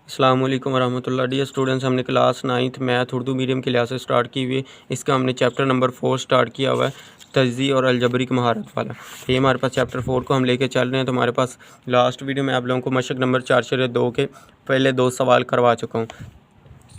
अस्सलाम वालेकुम वरहमतुल्लाह। Dear students, हमने class 9th math Urdu medium के लिहाज से स्टार्ट की हुई है। इसका हमने चैप्टर नंबर 4 स्टार्ट किया हुआ है, तजज़ी और अलजबरी की महारत वाला। ये हमारे पास चैप्टर 4 को हम लेके चल रहे हैं। तो हमारे पास लास्ट वीडियो में आप लोगों को मशक नंबर 4/2 के पहले 2 सवाल करवा चुका हूँ।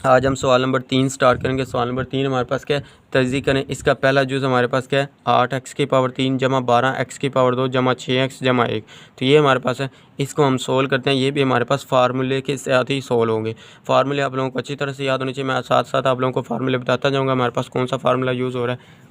आज हम सवाल नंबर 3 स्टार्ट करेंगे। सवाल नंबर 3 हमारे पास क्या है, तजज़ी करें। इसका पहला जुज़ हमारे पास क्या है, 8x⁻³ जमा 12x⁻² जमा 6x जमा 1। तो ये हमारे पास है, इसको हम सोल्व करते हैं। ये भी हमारे पास फार्मूले के साथ ही सोल्व होंगे। फार्मूले आप लोगों को अच्छी तरह से याद होने चाहिए। मैं साथ साथ आप लोगों को फार्मूले बताता जाऊँगा हमारे पास कौन सा फार्मूला यूज़ हो रहा है।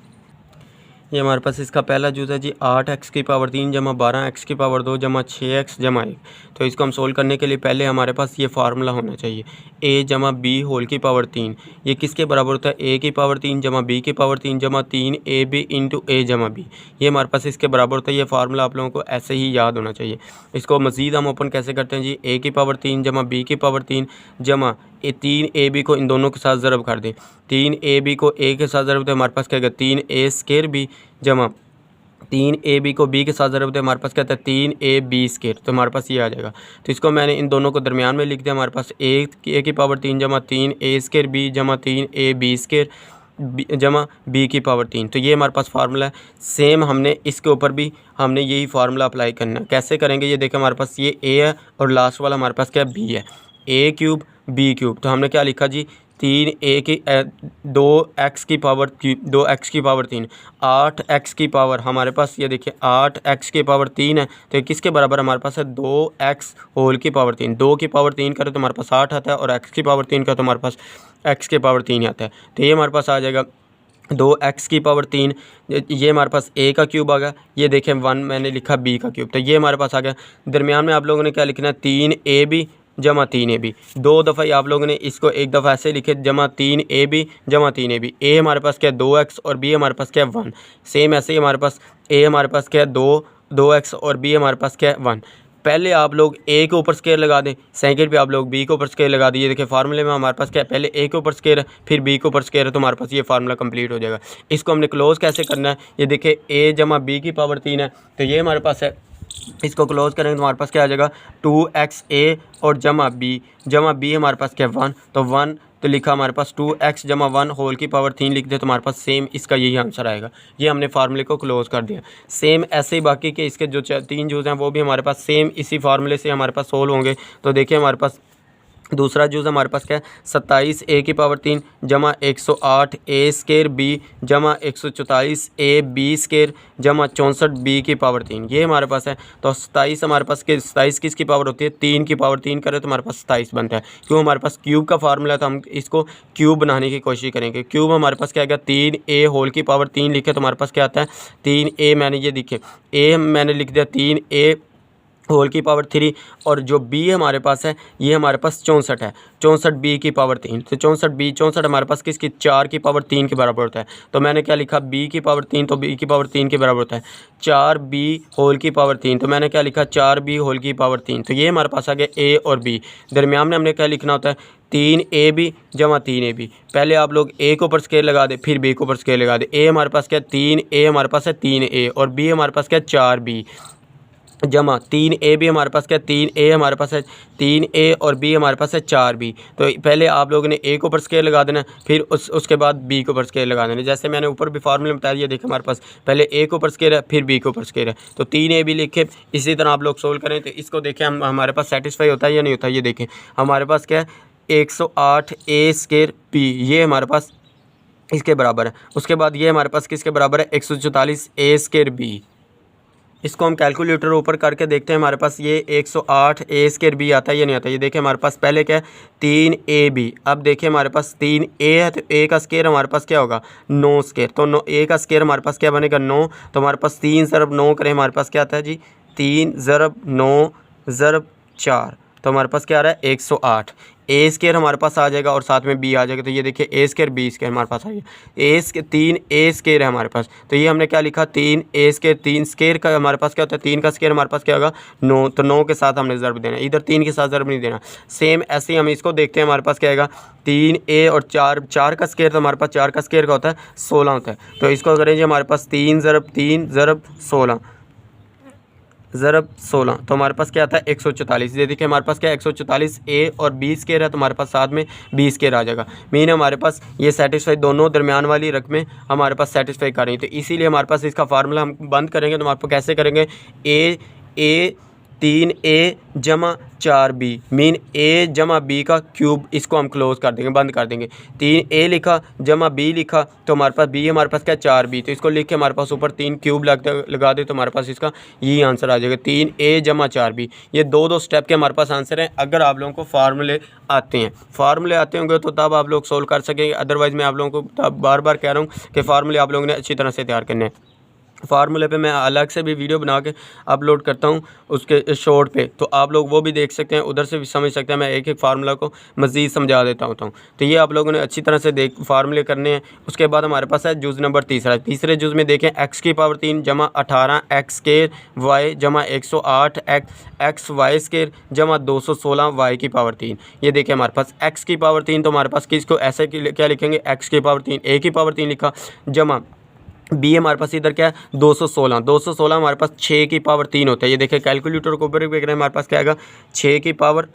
ये हमारे पास इसका पहला जुज़ है जी 8x⁻³ जमा 12x⁻² जमा 6x जमा 1। तो इसको हम सोल्व करने के लिए पहले हमारे पास ये फार्मूला होना चाहिए, a जमा b होल की पावर 3। ये किसके बराबर होता है, a⁻³ जमा b⁻³ जमा 3ab इंटू a जमा b। ये हमारे पास इसके बराबर होता है। ये फार्मूला आप लोगों को ऐसे ही याद होना चाहिए। इसको मज़ीद हम ओपन कैसे करते हैं जी, a⁻³ जमा b⁻³ जमा 3ab को इन दोनों के साथ ज़रब कर दें। 3ab को a के साथ ज़रब तो हमारे पास क्या है 3a² जमा 3ab को b के साथ ज़रब दे, हमारे पास क्या आता है 3ab²। तो हमारे पास ये आ जाएगा। तो इसको मैंने इन दोनों को दरमियान में लिख दिया। हमारे पास a⁻³ जमा 3a² जमा 3ab² जमा b⁻3। तो ये हमारे पास फार्मूला है। सेम हमने इसके ऊपर भी हमने यही फार्मूला अप्लाई करना है। कैसे करेंगे, ये देखें हमारे पास ये a है और लास्ट वाला हमारे पास क्या है b है, a³ b³। तो हमने क्या लिखा जी 2x⁻3 8x की पावर हमारे पास ये देखिए 8x⁻3 है। तो किसके बराबर हमारे पास है 2x होल की पावर 3। 2 की पावर 3 करें तो हमारे पास 8 आता है और x⁻3 का तो हमारे पास x⁻3 आता है। तो ये हमारे पास आ जाएगा 2x⁻3। ये हमारे पास a का क्यूब आ गया। ये देखें 1 मैंने लिखा b का क्यूब। तो ये हमारे पास आ गया। दरमियान में आप लोगों ने क्या लिखना है 3ab जमा 3ab। 2 दफ़ा आप लोगों ने इसको एक दफ़ा ऐसे लिखे जमा 3ab जमा 3ab। a हमारे पास क्या है 2x और b हमारे पास क्या है 1। सेम ऐसे ही हमारे पास a हमारे पास क्या है 2x और b हमारे पास क्या है 1। पहले आप लोग a के ऊपर स्केयर लगा दें, सेकंड पे आप लोग b के ऊपर स्केयर लगा दीजिए। देखिए फार्मूले में हमारे पास क्या है, पहले a के ऊपर स्केयर है फिर b के ऊपर स्केयर है। तो हमारे पास ये फार्मूला कंप्लीट हो जाएगा। इसको हमने क्लोज कैसे करना है, ये देखिए a जमा b⁻3 है। तो ये हमारे पास है, इसको क्लोज करेंगे तो हमारे पास क्या आ जाएगा 2xa और जमा b हमारे पास क्या है 1। तो 1 तो लिखा हमारे पास 2x जमा 1 होल की पावर 3 लिख दे तो हमारे पास सेम इसका यही आंसर आएगा। ये हमने फार्मूले को क्लोज कर दिया। सेम ऐसे ही बाकी के इसके जो 3 जूज़ हैं वो भी हमारे पास सेम इसी फार्मूले से हमारे पास सोल्व होंगे। तो देखिए हमारे पास दूसरा जूज़ हमारे पास क्या है 27a⁻3 जमा 108a² जमा 144ab² जमा 64b⁻3। ये हमारे पास है। तो 27 हमारे पास के 27 किसकी पावर होती है 3 की पावर 3 करें तो हमारे पास 27 बनता है। क्यों, हमारे पास क्यूब का फार्मूला था, हम इसको क्यूब बनाने की कोशिश करेंगे। क्यूब हमारे पास क्या आएगा 3a होल की पावर 3 लिखे तो हमारे पास क्या आता है 3a। मैंने ये लिखे a मैंने लिख दिया 3a होल की पावर 3 और जो b हमारे पास है ये हमारे पास 64 है, 64b⁻3। तो 64 हमारे पास किसकी 4 की पावर 3 के बराबर होता है। तो मैंने क्या लिखा b⁻3, तो b⁻3 के बराबर होता है 4b होल की पावर 3। तो मैंने क्या लिखा 4b होल की पावर 3। तो ये हमारे पास आ गया a और b। दरमियान में हमने क्या लिखना होता है 3ab जमा 3ab। पहले आप लोग a के ऊपर स्केल लगा दे फिर b के ऊपर स्केल लगा दे। a हमारे पास क्या है 3a हमारे पास है 3a और b हमारे पास क्या है 4b जमा 3ab हमारे पास क्या 3a हमारे पास है 3a और b हमारे पास है 4b। तो पहले आप लोगों ने a के ऊपर स्केल लगा देना फिर उसके बाद b के ऊपर स्केल लगा देना। जैसे मैंने ऊपर भी फार्मूले में बताया, ये देखिए हमारे पास पहले a के ऊपर स्केल है फिर b के ऊपर स्केल है। तो 3ab लिखे, इसी तरह आप लोग सोल्व करें। तो इसको देखें हम हमारे पास सेटिस्फाई होता है या नहीं होता है। ये देखें हमारे पास क्या है 108a² ये हमारे पास इसके बराबर है। उसके बाद ये हमारे पास किसके बराबर है 144a²b। इसको हम कैलकुलेटर ऊपर करके देखते हैं हमारे पास ये 108a² आता है या नहीं आता है। ये देखिए हमारे पास पहले क्या है 3ab। अब देखिए हमारे पास 3a है तो a का स्केयर हमारे पास क्या होगा 9²। तो a का स्केयर हमारे पास क्या बनेगा 9। तो हमारे पास 3 ज़रब 9 करें हमारे पास क्या आता है जी 3 ज़रब 9 ज़रब 4। तो हमारे पास क्या आ रहा है 108। a² हमारे पास आ जाएगा और साथ में b आ जाएगा। तो ये देखिए a² b² हमारे पास आ गया। 3a² है हमारे पास। तो ये हमने क्या लिखा 3a²। 3² का हमारे पास क्या होता है 3 का स्केयर हमारे पास क्या होगा 9। तो 9 के साथ हमने ज़रब देना, इधर 3 के साथ ज़रब नहीं देना। सेम ऐसे ही हम इसको देखते हैं हमारे पास क्या आएगा 3a और 4 का स्केयर। तो हमारे पास 4 का स्केयर का होता है 16 होता है। तो इसको करें जी हमारे पास 3 ज़रब 3 ज़रब 16 ज़रब 16 तो हमारे पास क्या आता है 144। ये देखिए हमारे पास क्या 144 ए और बी स्केयर है तो हमारे पास साथ में बी स्केयर आ जाएगा। मीन हमारे पास ये सेटिस्फाई दोनों दरमियान वाली रकमें हमारे पास सेटिस्फाई कर रही हैं। तो इसीलिए हमारे पास इसका फार्मूला हम बंद करेंगे तो हमारे पास कैसे करेंगे, ए 3a जमा 4b मीन a जमा बी का क्यूब, इसको हम क्लोज कर देंगे, बंद कर देंगे। 3a लिखा जमा b लिखा तो हमारे पास b हमारे पास क्या 4b, तो इसको लिख के हमारे पास ऊपर 3 क्यूब लगा दे तो हमारे पास इसका यही आंसर आ जाएगा 3a जमा 4b। ये दो स्टेप के हमारे पास आंसर हैं। अगर आप लोगों को फार्मूले आते होंगे तो तब आप लोग सोल्व कर सकेंगे, अदरवाइज़ मैं आप लोगों को बार बार कह रहा हूँ कि फार्मूले आप लोगों ने अच्छी तरह से तैयार करने हैं। फार्मूले पे मैं अलग से भी वीडियो बना के अपलोड करता हूँ उसके शॉर्ट पे, तो आप लोग वो भी देख सकते हैं, उधर से भी समझ सकते हैं। मैं एक एक फार्मूला को मज़ीद समझा देता हूँ। तो ये आप लोगों ने अच्छी तरह से फार्मूले करने हैं। उसके बाद हमारे पास है जुज़ नंबर तीसरे जुज़ में देखें एक्स की पावर 3 जमा 18 एक्स स्केर वाई जमा 108 एक्स वाई स्केर जमा 216 वाई की पावर 3। ये देखें हमारे पास एक्स की पावर 3 तो हमारे पास किसको ऐसे क्या लिखेंगे, एक्स की पावर 3 ए की पावर 3 लिखा जमा बी हमारे पास इधर क्या है 216 हमारे पास 6 की पावर 3 होता है। ये देखिए कैलकुलेटर को ऊपर देख रहे हैं, हमारे पास क्या आएगा 6 की पावर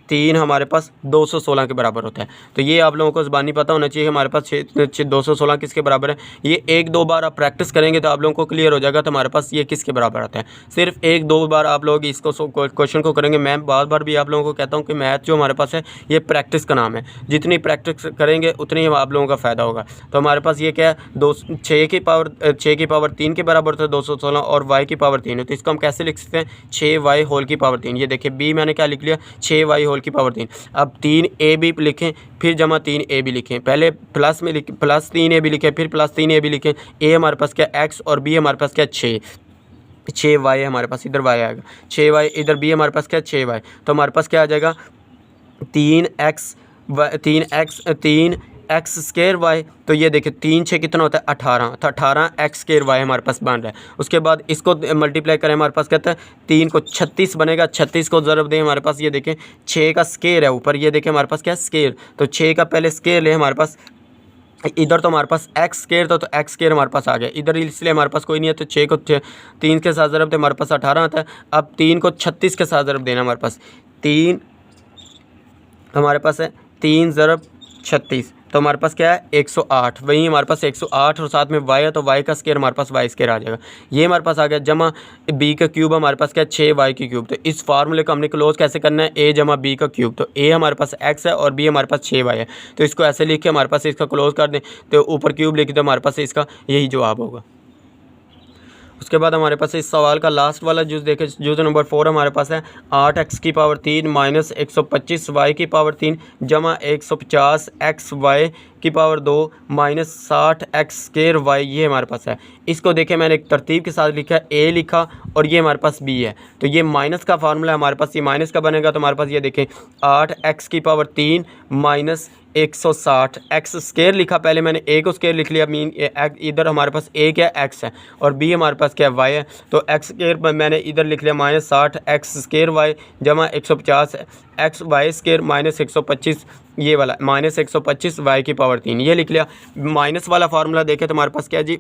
3 हमारे पास 216 के बराबर होता है। तो ये आप लोगों को ज़बानी पता होना चाहिए हमारे पास 216 किसके बराबर है। ये एक दो बार आप प्रैक्टिस करेंगे तो आप लोगों को क्लियर हो जाएगा तो हमारे पास ये किसके बराबर आता है। सिर्फ एक दो बार आप लोग इसको क्वेश्चन को करेंगे। मैं बार बार भी आप लोगों को कहता हूँ कि मैथ जो हमारे पास है ये प्रैक्टिस का नाम है, जितनी प्रैक्टिस करेंगे उतनी आप लोगों का फ़ायदा होगा। तो हमारे पास ये क्या है 6 की पावर 3 के बराबर होता है 216 और वाई की पावर 3 है। तो इसको हम कैसे लिख सकते हैं 6y होल की पावर 3। ये देखिए बी मैंने क्या लिख लिया 6y होल की पावर 3। अब 3ab लिखें फिर जमा 3ab लिखें, पहले प्लस में प्लस 3ab लिखें फिर प्लस 3ab लिखें। ए हमारे पास क्या x और बी हमारे पास क्या 6y हमारे पास इधर y आएगा 6y, इधर बी हमारे पास क्या 6y, तो हमारे पास क्या आ जाएगा 3x स्केयर वाई। तो ये देखिए 3 6 कितना होता है 18, तो 18 एक्स स्केयर वाई हमारे पास बन रहा है। उसके बाद इसको मल्टीप्लाई करें हमारे पास कहता है 3 को 36 बनेगा, 36 को ज़रब दें हमारे पास ये देखें 6 का स्केयर है ऊपर, ये देखें हमारे पास क्या स्केयर, तो 6 का पहले स्केयर ले हमारे पास इधर तो हमारे पास एक्स स्केयर था तो एक्स स्केयर हमारे पास आ गया इधर, इसलिए हमारे पास कोई नहीं है। तो 6 को 3 के साथ ज़रब दे हमारे पास 18 आता है। अब 3 को 36 के साथ ज़रब देना हमारे पास 3 हमारे पास है 3 ज़रब 36 तो हमारे पास क्या है 108, वहीं हमारे पास 108 और साथ में y है तो y का स्केयर हमारे पास y स्केयर आ जाएगा। ये हमारे पास आ गया जमा b का क्यूब हमारे पास क्या है 6y की क्यूब। तो इस फार्मूले को हमने क्लोज कैसे करना है a जमा b का क्यूब, तो a हमारे पास x है और b हमारे पास 6y है। तो इसको ऐसे लिख के हमारे पास इसका क्लोज कर दें तो ऊपर क्यूब लिख दे हमारे पास इसका यही जवाब होगा। उसके बाद हमारे पास इस सवाल का लास्ट वाला जुज़ देखें, जुज़ नंबर 4 हमारे पास है 8x की पावर 3 माइनस 125 y की पावर 3 जमा 150 x y की power 2 minus 60 x square y. ये हमारे पास है। इसको देखें मैंने एक तरतीब के साथ लिखा ए लिखा और ये हमारे पास बी है। तो ये माइनस का फार्मूला है हमारे पास, ये माइनस का बनेगा तो हमारे पास ये देखें 8x की पावर 3 माइनस 160 एक्स स्केयर लिखा, पहले मैंने ए को स्केयर लिख लिया, मीन इधर हमारे पास ए क्या एक्स है और बी हमारे पास क्या वाई है। तो एक्स स्केयर मैंने इधर लिख लिया माइनस 60 एक्स स्केयर वाई जमा 150 एक्स वाई स्केयर माइनस 125 ये वाला माइनस 125 वाई की पावर 3 ये लिख लिया। माइनस वाला फार्मूला देखें तो हमारे पास क्या जी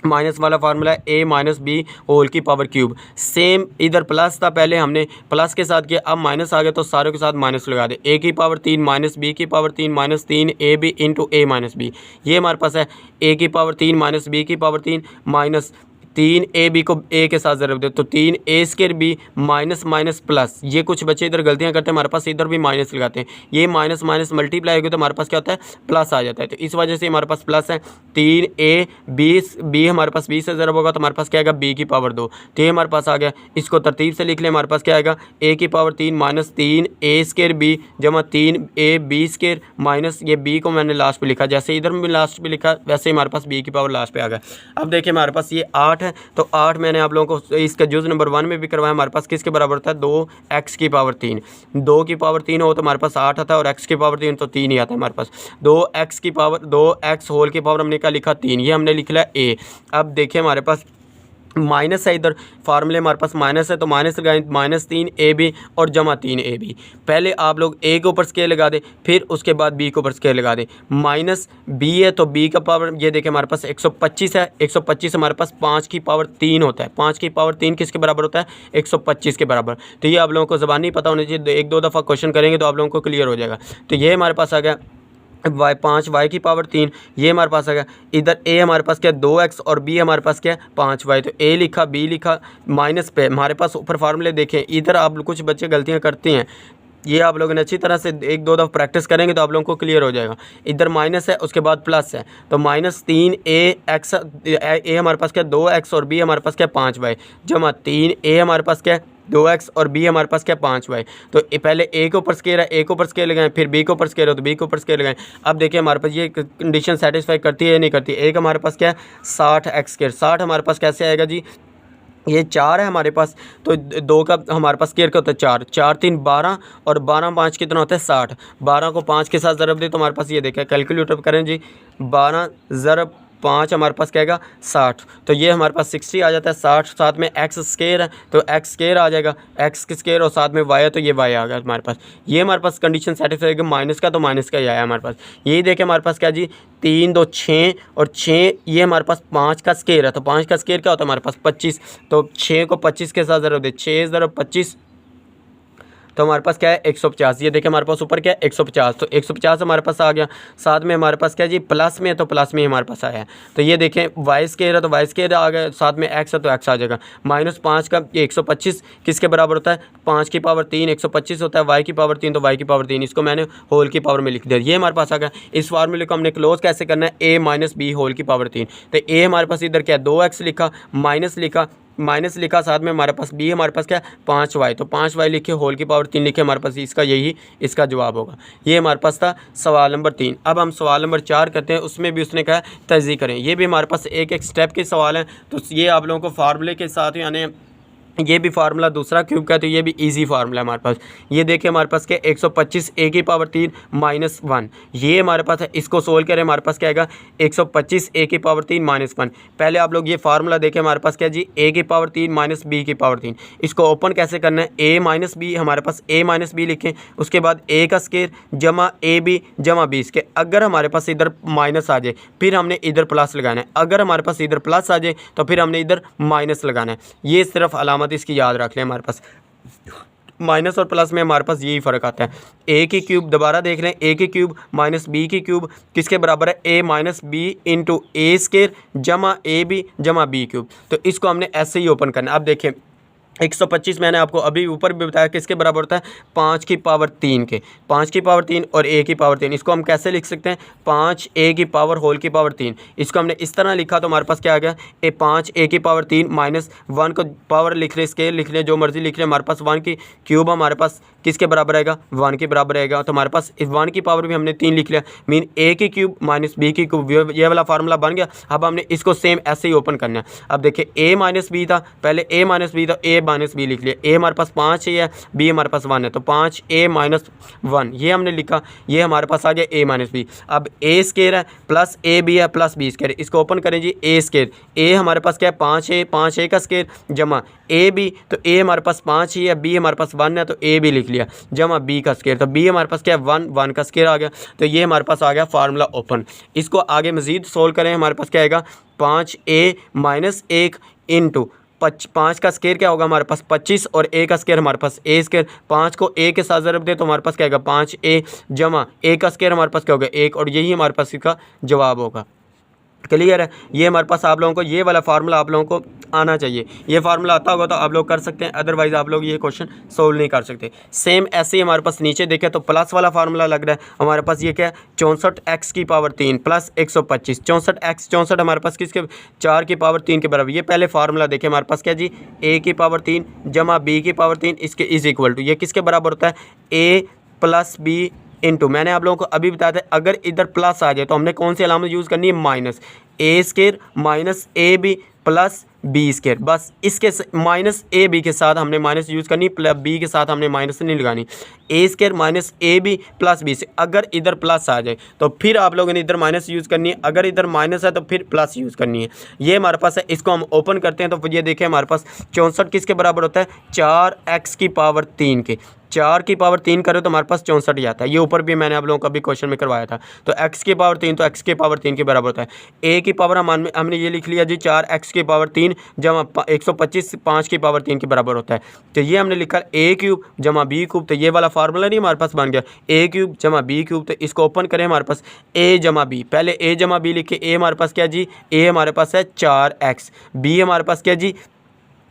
माइनस वाला फार्मूला है ए माइनस बी होल की पावर क्यूब। सेम इधर प्लस था, पहले हमने प्लस के साथ किया, अब माइनस आ गया तो सारों के साथ माइनस लगा दे। ए की पावर 3 माइनस बी की power 3 minus 3 A B into A minus B. ये हमारे पास है ए की पावर 3 माइनस बी की पावर 3 माइनस 3 ए बी को ए के साथ ज़रूर दे तो 3 A square B minus minus plus. ये कुछ बच्चे इधर गलतियां करते हैं, हमारे पास इधर भी माइनस लगाते हैं। ये माइनस माइनस मल्टीप्लाई होगी तो हमारे पास क्या होता है प्लस आ जाता है। तो इस वजह से हमारे पास प्लस है 3 ए बी हमारे पास 20 से ज़रूर होगा तो हमारे पास क्या आएगा बी की पावर 2। तो ये हमारे पास आ गया। इसको तरतीब से लिख लें, हमारे पास क्या आएगा ए की power 3 minus 3 A square B जमा 3 ए बी स्केयर माइनस ये बी को मैंने लास्ट पे लिखा, जैसे इधर भी लास्ट पे लिखा वैसे ही हमारे पास बी की पावर लास्ट पे आ गया। अब देखिए हमारे पास ये 8 तो 8 मैंने आप लोगों को इसका जुज़ नंबर 1 में भी करवाया। हमारे पास किसके बराबर होता है 2x की पावर 3। 2 की पावर 3 हो तो हमारे पास 8 आता है और x की पावर 3 तो 3 ही आता है हमारे पास। 2x होल की पावर हमने क्या लिखा 3, ये हमने लिख लिया a। अब देखिए हमारे पास माइनस है, इधर फार्मूले हमारे पास माइनस है तो माइनस लगाएं, -3ab और जमा 3ab। पहले आप लोग a के ऊपर स्केल लगा दें, फिर उसके बाद b के ऊपर स्केल लगा दें। माइनस b है तो b का पावर ये देखें हमारे पास 125 है, 125 हमारे पास 5 की पावर 3 होता है। 5 की पावर 3 किसके बराबर होता है? 125 के बराबर। तो ये आप लोगों को ज़बानी पता होनी चाहिए, एक दो दफ़ा क्वेश्चन करेंगे तो आप लोगों को क्लियर हो जाएगा। तो ये हमारे पास आ गया y5 y की पावर 3, ये हमारे पास आ गया। इधर a हमारे पास क्या है 2x और b हमारे पास क्या है 5y। तो a लिखा b लिखा, माइनस पे हमारे पास ऊपर फार्मूले देखें। इधर आप कुछ बच्चे गलतियां करते हैं, ये आप लोगों ने अच्छी तरह से एक दो दफ़ा प्रैक्टिस करेंगे तो आप लोगों को क्लियर हो जाएगा। इधर माइनस है उसके बाद प्लस है, तो -3a a हमारे पास क्या 2x और b हमारे पास क्या 5y, जमा 3a हमारे पास क्या 2x और b हमारे पास क्या 5y। तो पहले a के ऊपर स्केयर है, a के ऊपर स्केयर लगाएं, फिर b के ऊपर स्केयर हो तो b के ऊपर स्केयर लगाएं। अब देखिए हमारे पास ये कंडीशन सेटिस्फाई करती है या नहीं करती। एक हमारे पास क्या है 60x स्केयर, 60 हमारे पास कैसे आएगा जी, ये 4 है हमारे पास, तो 2 का हमारे पास स्केयर का होता है 4, 4 3 12 और 12 5 कितना होता है 60। 12 को 5 के साथ ज़रब दे तो हमारे पास ये देखें, कैलकुलेटर करें जी, 12 ज़रब 5 हमारे पास क्या आएगा 60। तो ये हमारे पास 60 आ जाता है। 60 साथ में एक्स स्केयर है तो एक्स स्केयर आ जाएगा, एक्स के स्केयर और साथ में वाई है तो ये वाई आ गया हमारे पास। ये हमारे पास कंडीशन सेटिस्फाई होगी। माइनस का तो माइनस का ही आया हमारे पास। यही देखें हमारे पास क्या जी 3 2 6 और 6, ये हमारे पास 5 का स्केयर है, तो 5 का स्केयर क्या होता है हमारे पास 25। तो 6 को 25 के साथ ज़रूर दे, 6 ज़रूर 25, तो हमारे पास क्या है 150। ये देखिए हमारे पास ऊपर क्या है 150, तो 150 हमारे पास आ गया। साथ में हमारे पास क्या जी प्लस में है तो प्लस में ही हमारे पास आया है। तो ये देखें वाई स्केयर है तो वाई स्केयर आ गया, साथ में एक्स है तो एक्स आ जाएगा। -5 का ये 125 किसके बराबर होता है 5 की पावर 3 125 होता है, वाई की पावर 3 तो वाई की पावर 3, इसको मैंने होल की पावर में लिख दिया। ये हमारे पास आ गया। इस फार्मूले को हमने क्लोज कैसे करना है, a - b होल की पावर 3। तो a हमारे पास इधर क्या 2x लिखा, माइनस लिखा, साथ में हमारे पास b हमारे पास क्या 5y, तो 5y लिखे, होल की पावर 3 लिखे, हमारे पास इसका यही इसका जवाब होगा। ये हमारे पास था सवाल नंबर 3। अब हम सवाल नंबर 4 करते हैं, उसमें भी उसने कहा तजज़ीह करें। ये भी हमारे पास एक एक स्टेप के सवाल हैं, तो ये आप लोगों को फार्मूले के साथ यानी ये भी फार्मूला दूसरा क्यूब का, तो ये भी इजी फार्मूला है हमारे पास। ये देखिए हमारे पास क्या 125 a की पावर 3 -1, ये हमारे पास है। इसको सोल्व करें हमारे पास क्या आएगा 125 a की पावर 3 -1। पहले आप लोग ये फार्मूला देखें हमारे पास क्या जी a की पावर 3 - b की पावर 3। इसको ओपन कैसे करना है, a - b हमारे पास a - b लिखें, उसके बाद a का स्केयर जमा ab जमा b स्केयर। अगर हमारे पास इधर माइनस आ जाए फिर हमने इधर प्लस लगाना है, अगर हमारे पास इधर प्लस आ जाए तो फिर हमने इधर माइनस लगाना है। ये सिर्फ अलामत इसकी याद रख लें। हमारे पास माइनस और प्लस में हमारे पास यही फ़र्क आता है। a की क्यूब दोबारा देख लें, a की क्यूब -b की क्यूब किसके बराबर है a - b into a square जमा ab जमा b क्यूब। तो इसको हमने ऐसे ही ओपन करना है। अब देखें 125 मैंने आपको अभी ऊपर भी बताया किसके बराबर होता है 5 की पावर 3 के, 5 की पावर 3 और a की पावर 3। इसको हम कैसे लिख सकते हैं 5a की पावर होल की पावर 3। इसको हमने इस तरह लिखा तो हमारे पास क्या आ गया 5a की पावर 3 -1 को पावर लिख ले, स्केल लिख ले, जो मर्जी लिख ले। हमारे पास 1 की क्यूब हमारे पास किसके बराबर आएगा 1 के बराबर आएगा। तो हमारे पास इस 1 की पावर भी हमने 3 लिख लिया, मीन a की क्यूब -b की क्यूब, ये वाला फार्मूला बन गया। अब हमने इसको सेम ऐसे ही ओपन करना है। अब देखिए a - b था, पहले a - b था, a - b लिख लिया। a हमारे पास 5 है, b हमारे पास 1 है, तो 5a - 1 ये हमने लिखा। ये हमारे पास आ गया a - b। अब a स्केयर है प्लस ab है प्लस b स्केयर, इसको ओपन करें जी a स्केयर। a हमारे पास क्या है 5a का स्केयर जमा ab, तो a हमारे पास 5 ही है, b हमारे पास 1 है तो a भी लिख लिया जमा b का स्केयर। तो b हमारे पास क्या है 1 का स्केयर आ गया। तो ये हमारे पास आ गया फार्मूला ओपन। इसको आगे मज़ीद सोल्व करें, हमारे पास क्या आएगा 5a - 1 इंटू 5 का स्केयर क्या होगा हमारे पास 25 और a का स्केयर हमारे पास a स्केयर। 5 को a के साथ ज़रब दे तो हमारे पास क्या आएगा 5a जमा a का स्केयर हमारे पास क्या होगा 1, और यही हमारे पास इसका जवाब होगा। क्लियर है। ये हमारे पास आप लोगों को ये वाला फार्मूला आप लोगों को आना चाहिए। ये फार्मूला आता होगा तो आप लोग कर सकते हैं, अदरवाइज़ आप लोग ये क्वेश्चन सोल्व नहीं कर सकते। सेम ऐसे ही हमारे पास नीचे देखें तो प्लस वाला फार्मूला लग रहा है हमारे पास। ये क्या है 64x की पावर 3 प्लस 125। 64 हमारे पास किसके 4 की पावर 3 के बराबर। ये पहले फार्मूला देखें हमारे पास क्या जी a की पावर 3 जमा b की पावर 3 इसके इज इक्वल टू, ये किसके बराबर होता है a + b इंटू, मैंने आप लोगों को अभी बताया था अगर इधर प्लस आ जाए तो हमने कौन सी अलामत यूज़ करनी है minus. A square minus A B plus B square. बस इसके माइनस ए बी के साथ हमने माइनस यूज़ करनी, प्लस बी के साथ हमने माइनस नहीं लगानी। A square minus A B plus B से, अगर इधर प्लस आ जाए तो फिर आप लोगों ने इधर माइनस यूज़ करनी है, अगर इधर माइनस है तो फिर प्लस यूज़ करनी है। ये हमारे पास है, इसको हम ओपन करते हैं तो फिर ये देखें हमारे पास 64 किसके बराबर होता है, 4x की पावर 3 के। 4 की पावर 3 करें तो हमारे पास 64 ही आता है। ये ऊपर भी मैंने आप लोगों को अभी क्वेश्चन में करवाया था। तो x की पावर 3 तो x की पावर 3 के बराबर होता है। a की पावर हमने ये लिख लिया जी 4x की पावर 3 जमा 125 5 की पावर 3 के बराबर होता है। तो ये हमने लिखा a क्यूब जमा b क्यूब। तो ये वाला फार्मूला नहीं हमारे पास बन गया, a क्यूब जमा b क्यूब। तो इसको ओपन करें, हमारे पास a जमा b, पहले a जमा b लिखे। a हमारे पास क्या जी, a हमारे पास है 4x, b हमारे पास क्या जी,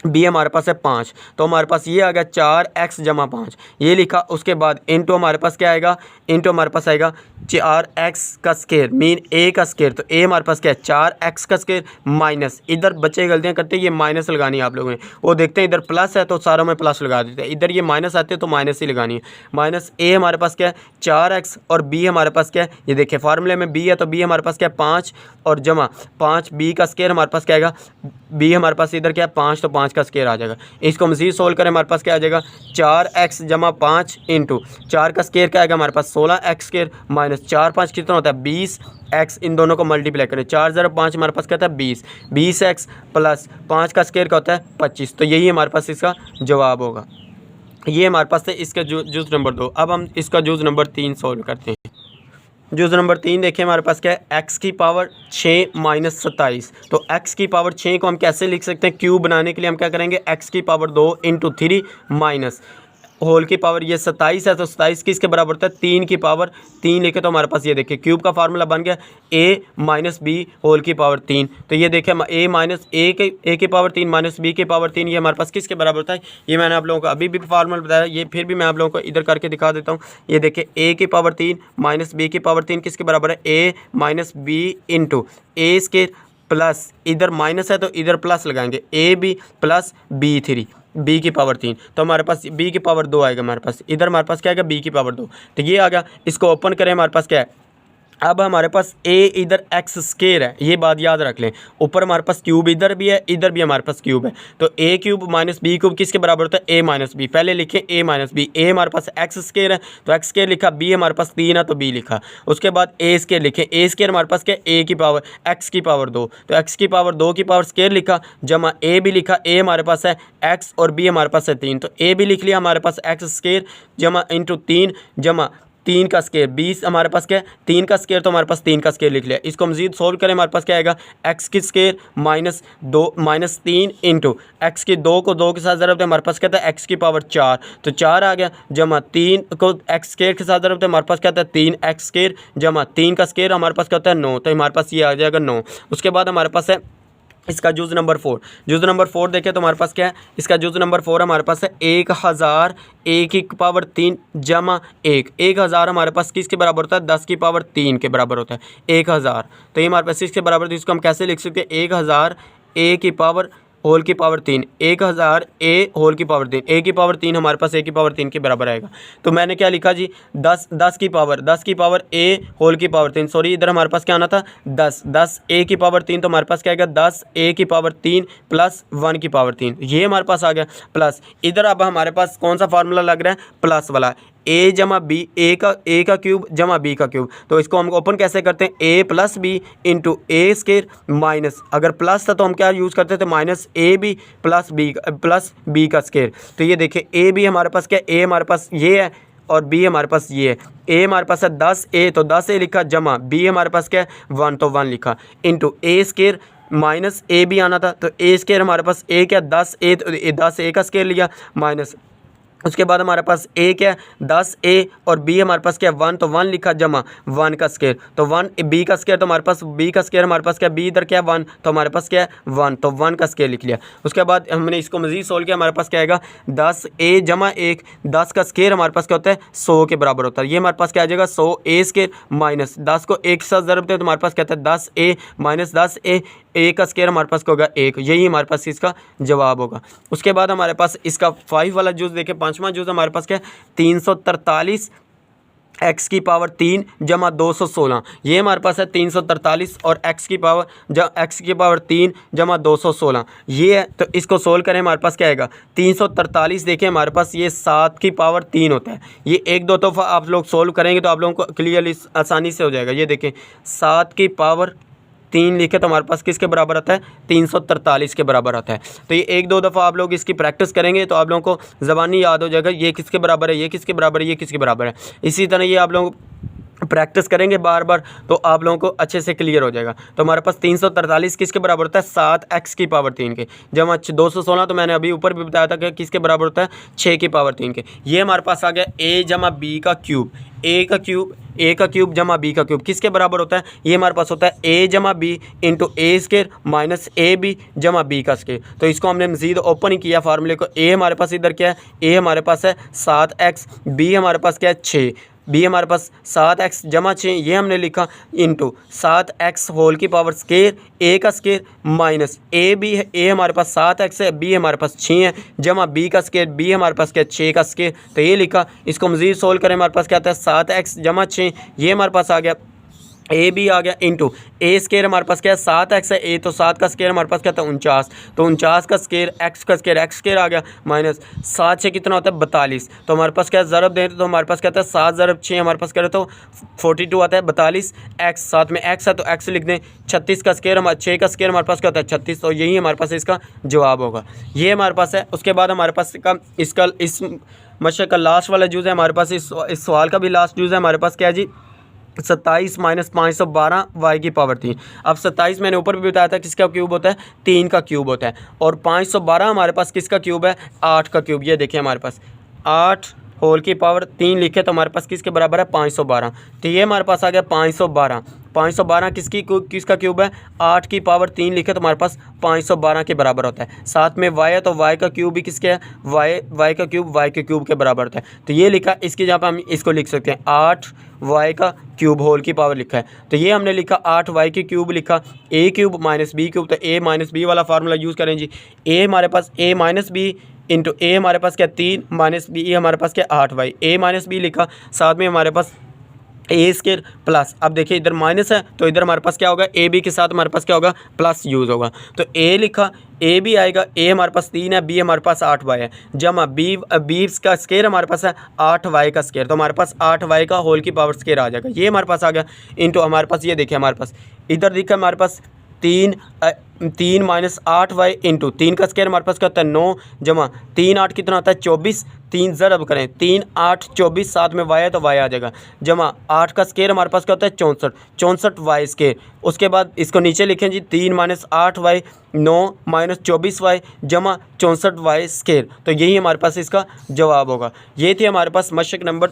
बी हमारे पास है 5। तो हमारे पास ये आ गया 4x जमा 5, ये लिखा। उसके बाद इंटू हमारे पास क्या आएगा, इंटू हमारे पास आएगा 4x का स्केयर मीन a का स्केयर। तो a हमारे पास क्या है 4x का स्केयर माइनस, इधर बच्चे गलतियाँ करते हैं, ये माइनस लगानी है आप लोगों ने। वो देखते हैं इधर प्लस है तो सारों में प्लस लगा देते हैं, इधर ये माइनस आते हैं तो माइनस ही लगानी है। माइनस a हमारे पास क्या है 4x और b हमारे पास क्या है, ये देखिए फार्मूले में b है तो b हमारे पास क्या है 5 और जमा 5 b का स्केयर हमारे पास क्या आएगा, b हमारे पास इधर क्या है 5 तो 5 का स्केयर आ जाएगा। इसको मज़ीद सोल्व करें, हमारे पास क्या आ जाएगा 4x जमा 5 इंटू 4 का स्केयर क्या आएगा हमारे पास 16x स्केयर माइनस 4 5 कितना होता है 20x। इन दोनों को मल्टीप्लाई करें, 4 ज़रा 5 हमारे पास क्या था 20, 20x प्लस 5 का स्केयर का होता है 25। तो यही हमारे पास इसका जवाब होगा। ये हमारे पास है इसका जुज़ नंबर 2। अब हम इसका जुज़ नंबर 3 सोल्व करते हैं। जुज़ नंबर 3 देखिए हमारे पास क्या है, x की पावर 6 माइनस 27। तो x की पावर 6 को हम कैसे लिख सकते हैं, क्यूब बनाने के लिए हम क्या करेंगे, x की पावर 2 इंटू 3 माइनस होल की पावर ये 27 है तो 27 किसके बराबर होता है 3 की पावर 3 लिखे। तो हमारे पास ये देखिए क्यूब का फार्मूला बन गया a माइनस बी होल की पावर 3। तो ये देखिए a माइनस ए की पावर 3 माइनस बी की पावर 3, ये हमारे पास किसके बराबर होता है, ये मैंने आप लोगों को अभी भी फार्मूला बताया, ये फिर भी मैं आप लोगों को इधर करके दिखा देता हूँ। ये देखिए a की पावर 3 माइनस बी की पावर 3 किसके बराबर है, a minus b into a square plus इधर माइनस है तो इधर प्लस लगाएंगे a b plus b3 b की पावर 3। तो हमारे पास b की पावर 2 आएगा, हमारे पास इधर हमारे पास क्या आएगा b की पावर 2। तो ये आ गया, इसको ओपन करें, हमारे पास क्या है, अब हमारे पास a इधर x स्केयर है, ये बात याद रख लें। ऊपर हमारे पास क्यूब इधर भी है, इधर भी हमारे पास क्यूब है। तो a cube minus b cube किसके बराबर होता है, a माइनस बी। पहले लिखें a माइनस बी, a हमारे पास x स्केयर है तो x स्केयर लिखा, b हमारे पास 3 है तो b लिखा। उसके बाद a स्केयर लिखें, a स्केयर हमारे पास क्या है a की पावर x की पावर 2, तो x की पावर 2 की पावर स्केयर लिखा जमा a भी लिखा, a हमारे पास है x और b हमारे पास है 3 तो a भी लिख लिया हमारे पास x स्केयर जमा इंटू 3 जमा 3 का स्केयर 20 हमारे पास क्या है 3 का स्केयर, तो हमारे पास 3 का स्केयर लिख लिया। इसको मजीद सोल्व करें, हमारे पास क्या आएगा x की square minus 2 minus 3 into x की 2 को 2 के साथ ज़रूरत है, हमारे पास क्या था x की पावर 4 तो 4 आ गया जमा 3 को x स्केयर के साथ ज़रूरत है, हमारे पास क्या था 3x स्केयर जमा 3 का स्केयर हमारे पास क्या होता है 9, तो हमारे पास ये आ जाएगा 9। उसके बाद हमारे पास है इसका जुज़ नंबर 4। जुज़ नंबर 4 देखें तो हमारे पास क्या है, इसका जुज़ नंबर 4 हमारे पास है 1000 a की पावर 3 जमा 1। 1000 हमारे पास किसके बराबर होता है 10 की पावर 3 के बराबर होता है 1000। तो ये हमारे पास इसके बराबर, तो इसको हम कैसे लिख सकते हैं 1000 a की पावर होल की पावर 3, 1000 a होल की पावर 3, a की पावर 3 हमारे पास a की पावर 3 के बराबर आएगा। तो मैंने क्या लिखा जी 10 की पावर a होल की पावर 3, सॉरी इधर हमारे पास क्या आना था 10 a की पावर 3, तो हमारे पास क्या आएगा 10 a की पावर 3 प्लस 1 की पावर 3, ये हमारे पास आ गया प्लस। इधर अब हमारे पास कौन सा फार्मूला लग रहा है प्लस वाला, a जमा बी, ए का क्यूब जमा b का क्यूब। तो इसको हम ओपन कैसे करते हैं a plus b into a square minus, अगर प्लस था तो हम क्या यूज़ करते थे minus A B plus b का स्केयर। तो ये देखिए a b हमारे पास क्या है, a हमारे पास ये है और b हमारे पास ये है। a हमारे पास है 10a तो 10a लिखा जमा b हमारे पास क्या है 1 तो 1 लिखा into a square minus a भी आना था तो a स्केयर हमारे पास a क्या 10a तो 10a का स्केयर लिया माइनस, उसके बाद हमारे पास a क्या है 10a और b हमारे पास क्या 1 तो 1 लिखा जमा 1 का स्केयर, तो 1 b का स्केयर, तो हमारे पास b का स्केयर हमारे पास क्या b इधर क्या 1 तो हमारे पास क्या 1 तो 1 का स्केयर लिख लिया। उसके बाद हमने इसको मजीद सोल्व किया, हमारे पास क्या आएगा 10a जमा 1, 10 का स्केयर हमारे पास क्या होता है 100 के बराबर होता है। ये हमारे पास क्या आ जाएगा 100a स्केयर माइनस 10 को 1 के साथ ज़रूरत है तो हमारे पास क्या होता है 10a माइनस 10a, a का स्केयर हमारे पास क्या होगा 1, यही हमारे पास इसका जवाब होगा। उसके बाद हमारे पास इसका 5 वाला जूज़ देखें, 5वां जूज़ हमारे पास क्या है 343 x की पावर 3 जमा 216, ये हमारे पास है 343 और x की पावर 3 जमा 216 ये है। तो इसको सोल्व करें, हमारे पास क्या आएगा 343। देखें हमारे पास ये 7 की पावर 3 होता है। ये एक दो दफ़ा आप लोग सोल्व करेंगे तो आप लोगों को क्लियरली आसानी से हो जाएगा। ये देखें 7 की पावर 3 लिखे तो हमारे पास किसके बराबर आता है 343 के बराबर आता है। तो ये एक दो दफ़ा आप लोग इसकी प्रैक्टिस करेंगे तो आप लोगों को ज़बानी याद हो जाएगा ये किसके बराबर है, ये किसके बराबर है, ये किसके बराबर है। इसी तरह ये आप लोग प्रैक्टिस करेंगे बार बार तो आप लोगों को अच्छे से क्लियर हो जाएगा। तो हमारे पास 343 किसके बराबर होता है 7x की पावर 3 के जमा 216, तो मैंने अभी ऊपर भी बताया था कि किसके बराबर होता है 6 की पावर 3 के। ये हमारे पास आ गया a जमा b का क्यूब, a का क्यूब जमा b का क्यूब किसके बराबर होता है, ये हमारे पास होता है a जमा b into a square minus A b जमा b का स्केयर। तो इसको हमने मज़ीद ओपन ही किया फार्मूले को। a हमारे पास इधर क्या है, a हमारे पास है 7x, b हमारे पास क्या है 6, बी हमारे पास 7x जमा 6 ये हमने लिखा इंटू 7x होल की पावर स्केयर ए का स्केयर माइनस ए बी है, ए हमारे पास 7x है, बी हमारे पास 6 है जमा बी का स्केयर, बी हमारे पास क्या 6 का स्केयर। तो ये लिखा, इसको मज़ीद सोल्व करें हमारे पास क्या आता है 7x जमा 6 ये हमारे पास आ गया ए बी आ गया इंटू ए स्केयर हमारे पास क्या है 7x है, ए तो 7 का स्केयर हमारे पास क्या था 49, तो 49 का स्केयर एक्स का स्केयर एक्स स्केयर आ गया माइनस 7 से कितना होता है 42। तो हमारे पास क्या ज़रब देते तो हमारे पास क्या था 7 ज़रब 6 हमारे पास क्या रहता है 42 आता है 42 एक्स, साथ में एक्स है तो एक्स लिख दें। 36 का स्केयर हमारे 6 का स्केयर हमारे पास क्या होता है 36, तो यही हमारे पास इसका जवाब होगा। ये हमारे पास है। उसके बाद हमारे पास इसका इस मशक का लास्ट वाला जूज़ है हमारे पास, इस सवाल का भी लास्ट जूज़ है हमारे पास क्या है जी 27 माइनस 512 वाई की पावर 3। अब 27 मैंने ऊपर भी बताया था किसका क्यूब होता है 3 का क्यूब होता है, और 512 हमारे पास किसका क्यूब है 8 का क्यूब। ये देखिए हमारे पास 8 होल की पावर 3 लिखे तो हमारे पास किसके बराबर है 512। तो ये हमारे पास आ गया 512। 512 किसका क्यूब है 8 की पावर 3 लिखे तो हमारे पास 512 के बराबर होता है। साथ में y है तो y का क्यूब भी किसके है y का क्यूब y के क्यूब के बराबर होता है। तो ये लिखा, इसकी जगह पर हम इसको लिख सकते हैं 8 y का क्यूब होल की पावर लिखा है। तो ये हमने लिखा 8 y के क्यूब लिखा, a cube minus b cube, तो a माइनस बी वाला फार्मूला यूज़ करें जी। a हमारे पास a माइनस बी इंटू ए हमारे पास क्या 3 माइनस बी हमारे पास क्या 8y, a माइनस बी लिखा, साथ में हमारे पास ए स्केयर प्लस। अब देखिए इधर माइनस है तो इधर हमारे पास क्या होगा ए बी के साथ हमारे पास क्या होगा प्लस यूज़ होगा। तो ए लिखा, ए भी आएगा, ए हमारे पास 3 है, बी हमारे पास 8y है जमा बी का स्केयर हमारे पास है 8y का स्केयर, तो हमारे पास 8y का होल की पावर स्केयर आ जाएगा। ये हमारे पास आ गया इंटू हमारे पास ये देखिए हमारे पास इधर दिखा हमारे पास 3 माइनस 8y इंटू 3 का स्केयर हमारे पास क्या होता है 9 जमा 3 8 कितना होता है 24, 3 ज़रब करें 3 8 24, साथ में y है तो y आ जाएगा जमा 8 का स्केयर हमारे पास क्या होता है 64 y स्केयर। उसके बाद इसको नीचे लिखें जी 3 माइनस 8y 9 माइनस 24y जमा 64y स्केयर। तो यही हमारे पास इसका जवाब होगा। ये थी हमारे पास मशक नंबर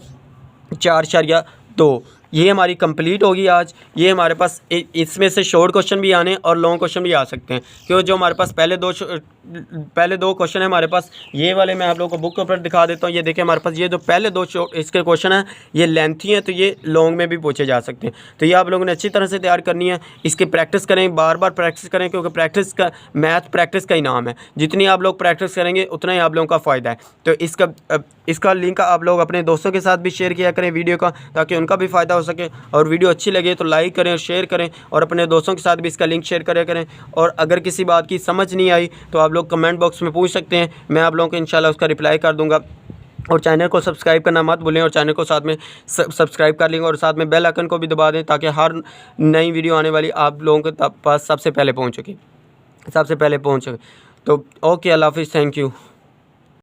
4.2। ये हमारी कंप्लीट होगी आज। ये हमारे पास इसमें से शॉर्ट क्वेश्चन भी आने और लॉन्ग क्वेश्चन भी आ सकते हैं, क्योंकि जो हमारे पास पहले दो क्वेश्चन है हमारे पास, ये वाले मैं आप लोगों को बुक के ऊपर दिखा देता हूँ। ये देखें हमारे पास ये जो पहले दो इसके क्वेश्चन हैं ये लेंथी हैं, तो ये लॉन्ग में भी पूछे जा सकते हैं। तो ये आप लोगों ने अच्छी तरह से तैयार करनी है, इसकी प्रैक्टिस करें, बार बार प्रैक्टिस करें, क्योंकि प्रैक्टिस का मैथ प्रैक्टिस का ही नाम है। जितनी आप लोग प्रैक्टिस करेंगे उतना ही आप लोगों का फ़ायदा है। तो इसका लिंक आप लोग अपने दोस्तों के साथ भी शेयर किया करें वीडियो का, ताकि उनका भी फ़ायदा हो सके। और वीडियो अच्छी लगे तो लाइक करें और शेयर करें, और अपने दोस्तों के साथ भी इसका लिंक शेयर करें। और अगर किसी बात की समझ नहीं आई तो आप लोग कमेंट बॉक्स में पूछ सकते हैं, मैं आप लोगों को इंशाल्लाह उसका रिप्लाई कर दूंगा। और चैनल को सब्सक्राइब करना मत भूलें, और चैनल को साथ में सब्सक्राइब कर लेंगे, और साथ में बेल आइकन को भी दबा दें, ताकि हर नई वीडियो आने वाली आप लोगों के पास सबसे पहले पहुँच सके। तो ओके, अल्लाह हाफिज़, थैंक यू।